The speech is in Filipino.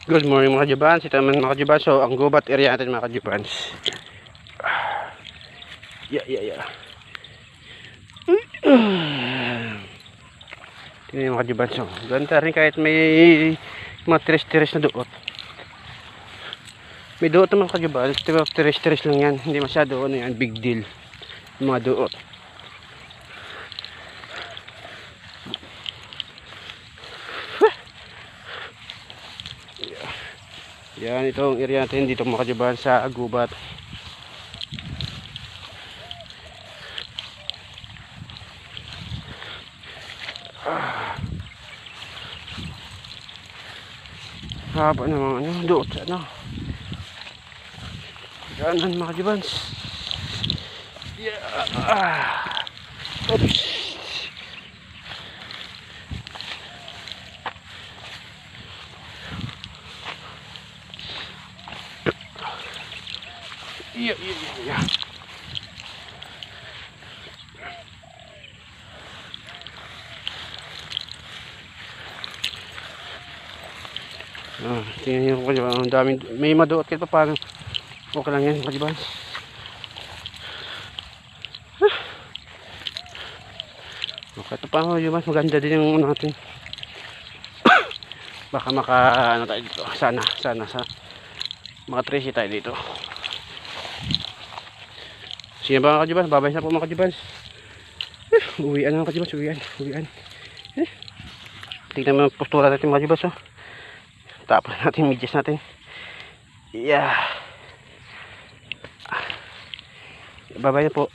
Good morning mga kajibans. Ito naman mga kajibans. So ang gubat area natin mga kajibans. Yeah. Tingnan yung mga kajibans. So, ganda rin kahit may mga tiris-tiris na duot. May duot naman kajibans. Tiris-tiris lang yan. Hindi masyado ano yan. Big deal. Yung mga duot. Yan itong area natin dito mga kajibans sa gubat. Haba naman ano, doon ano. Ganan mga kajibans. Oops. Yeah. Tingnan nyo kayo, ang daming, may maduot kahit pa paano. Okay lang yan, kajibans. Okay, ito pa mas maganda din yung natin. Baka maka, ano tayo dito, sana, mga 3 tayo dito. Sino ba mga kajibans? Babay na po mga kajibans. Uwian na mga kajibans, uwian. Tingnan mo yung postura natin mga kajibans, oh. Tapos natin medyas natin. Yeah. Bye-bye na po.